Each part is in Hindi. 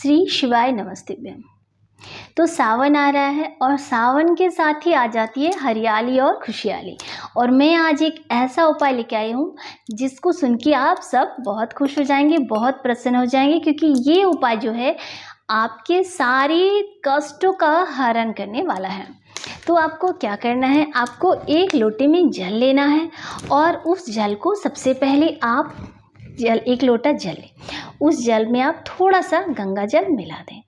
श्री शिवाय नमस्तेभ्यम। तो सावन आ रहा है और सावन के साथ ही आ जाती है हरियाली और खुशहाली। और मैं आज एक ऐसा उपाय लेके आई हूँ जिसको सुन के आप सब बहुत खुश हो जाएंगे, बहुत प्रसन्न हो जाएंगे, क्योंकि ये उपाय जो है आपके सारे कष्टों का हरण करने वाला है। तो आपको क्या करना है, आपको एक लोटे में जल लेना है और उस जल को सबसे पहले आप एक लोटा जल लें। उस जल में आप थोड़ा सा गंगा जल मिला दें,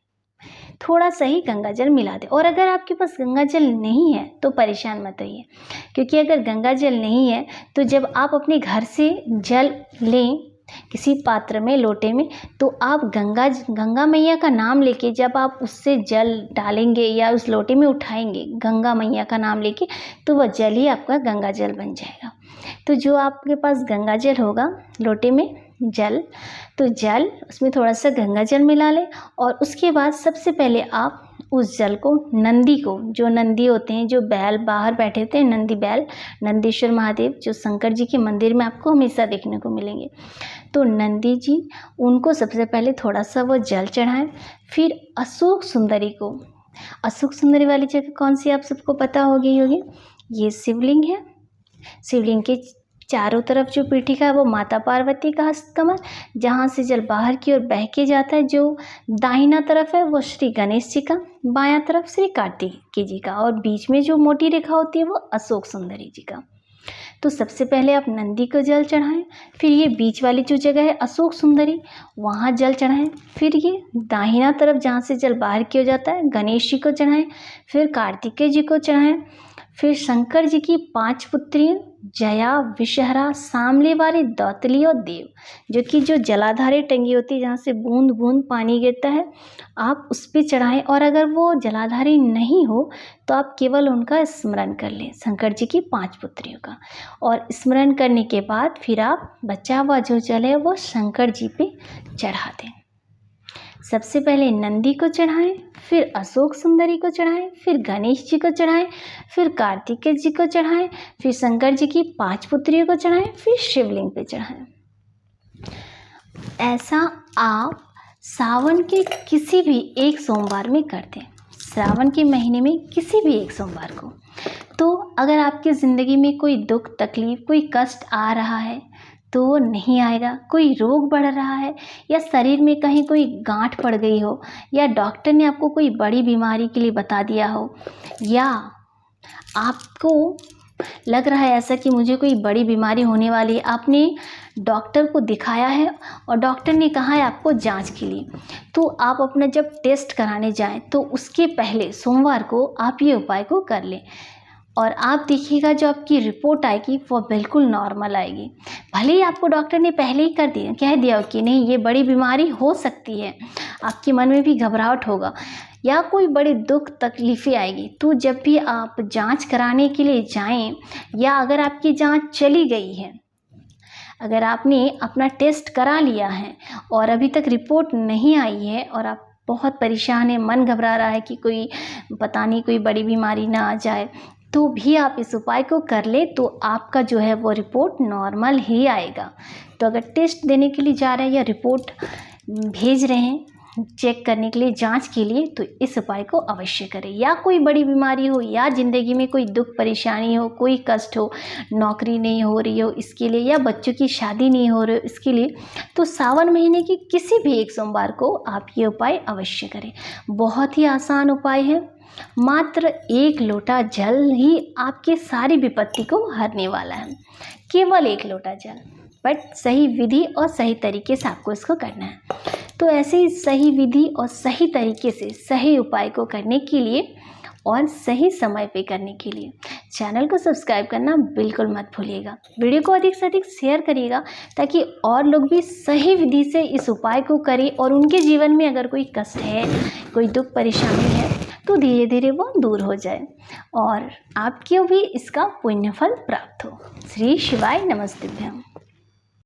थोड़ा सा ही गंगा जल मिला दें। और अगर आपके पास गंगा जल नहीं है तो परेशान मत होइए, क्योंकि अगर गंगा जल नहीं है तो जब आप अपने घर से जल लें किसी पात्र में, लोटे में, तो आप गंगा मैया का नाम लेके जब आप उससे जल डालेंगे या उस लोटे में उठाएंगे गंगा मैया का नाम लेके, तो वह जल ही आपका गंगा जल बन जाएगा। तो जो आपके पास गंगा जल होगा, लोटे में जल, तो जल उसमें थोड़ा सा गंगा जल मिला लें। और उसके बाद सबसे पहले आप उस जल को नंदी को, जो नंदी होते हैं, जो बैल बाहर बैठे होते हैं, नंदी बैल, नंदीश्वर महादेव जो शंकर जी के मंदिर में आपको हमेशा देखने को मिलेंगे, तो नंदी जी, उनको सबसे पहले थोड़ा सा वो जल चढ़ाएं। फिर अशोक सुंदरी को, अशोक सुंदरी वाली जगह कौन सी आप सबको पता होगी, ये शिवलिंग है। शिवलिंग के चारों तरफ जो पीठिका है वो माता पार्वती का हस्तकमल, जहाँ से जल बाहर की ओर बह के जाता है, जो दाहिना तरफ है वो श्री गणेश जी का, बायां तरफ श्री कार्तिकेय जी का, और बीच में जो मोटी रेखा होती है वो अशोक सुंदरी जी का। तो सबसे पहले आप नंदी को जल चढ़ाएं, फिर ये बीच वाली जो जगह है अशोक सुंदरी, वहाँ जल चढ़ाएं। फिर ये दाहिना तरफ जहाँ से जल बाहर की ओर जाता है गणेश जी को चढ़ाएं, फिर कार्तिकेय जी को चढ़ाएं। फिर शंकर जी की 5 पुत्रियाँ जया, विषहरा, सामलेवारी, दौतली और देव, जो कि जो जलाधारें टंगी होती है जहाँ से बूंद बूंद पानी गिरता है, आप उस पर चढ़ाएं। और अगर वो जलाधारी नहीं हो तो आप केवल उनका स्मरण कर लें, शंकर जी की 5 पुत्रियों का। और स्मरण करने के बाद फिर आप बचा हुआ जो जल है वो शंकर जी पे चढ़ा दें। सबसे पहले नंदी को चढ़ाएं, फिर अशोक सुंदरी को चढ़ाएं, फिर गणेश जी को चढ़ाएं, फिर कार्तिकेय जी को चढ़ाएं, फिर शंकर जी की 5 पुत्रियों को चढ़ाएं, फिर शिवलिंग पे चढ़ाएं। ऐसा आप सावन के किसी भी एक सोमवार में कर दें, श्रावण के महीने में किसी भी एक सोमवार को। तो अगर आपकी ज़िंदगी में कोई दुख तकलीफ, कोई कष्ट आ रहा है तो वो नहीं आएगा। कोई रोग बढ़ रहा है या शरीर में कहीं कोई गांठ पड़ गई हो, या डॉक्टर ने आपको कोई बड़ी बीमारी के लिए बता दिया हो, या आपको लग रहा है ऐसा कि मुझे कोई बड़ी बीमारी होने वाली है, आपने डॉक्टर को दिखाया है और डॉक्टर ने कहा है आपको जांच के लिए, तो आप अपना जब टेस्ट कराने जाएं तो उसके पहले सोमवार को आप ये उपाय को कर लें। और आप देखिएगा जो आपकी रिपोर्ट आएगी वो बिल्कुल नॉर्मल आएगी। भले ही आपको डॉक्टर ने पहले ही कह दिया कि नहीं ये बड़ी बीमारी हो सकती है, आपके मन में भी घबराहट होगा या कोई बड़ी दुख तकलीफ़ें आएगी, तो जब भी आप जांच कराने के लिए जाएं, या अगर आपकी जांच चली गई है, अगर आपने अपना टेस्ट करा लिया है और अभी तक रिपोर्ट नहीं आई है और आप बहुत परेशान है, मन घबरा रहा है कि कोई पता नहीं कोई बड़ी बीमारी ना आ जाए, तो भी आप इस उपाय को कर ले तो आपका जो है वो रिपोर्ट नॉर्मल ही आएगा। तो अगर टेस्ट देने के लिए जा रहे हैं या रिपोर्ट भेज रहे हैं चेक करने के लिए, जांच के लिए, तो इस उपाय को अवश्य करें। या कोई बड़ी बीमारी हो, या ज़िंदगी में कोई दुख परेशानी हो, कोई कष्ट हो, नौकरी नहीं हो रही हो इसके लिए, या बच्चों की शादी नहीं हो रही हो इसके लिए, तो सावन महीने की किसी भी एक सोमवार को आप ये उपाय अवश्य करें। बहुत ही आसान उपाय है, मात्र 1 लोटा जल ही आपके सारी विपत्ति को हरने वाला है। केवल 1 लोटा जल, बट सही विधि और सही तरीके से आपको इसको करना है। तो ऐसे ही सही विधि और सही तरीके से सही उपाय को करने के लिए और सही समय पे करने के लिए चैनल को सब्सक्राइब करना बिल्कुल मत भूलिएगा। वीडियो को अधिक से अधिक शेयर करिएगा ताकि और लोग भी सही विधि से इस उपाय को करें और उनके जीवन में अगर कोई कष्ट है, कोई दुख परेशानी है, तो धीरे धीरे वो दूर हो जाए और आपको भी इसका पुण्यफल प्राप्त हो। श्री शिवाय नमस्तेभ्यम।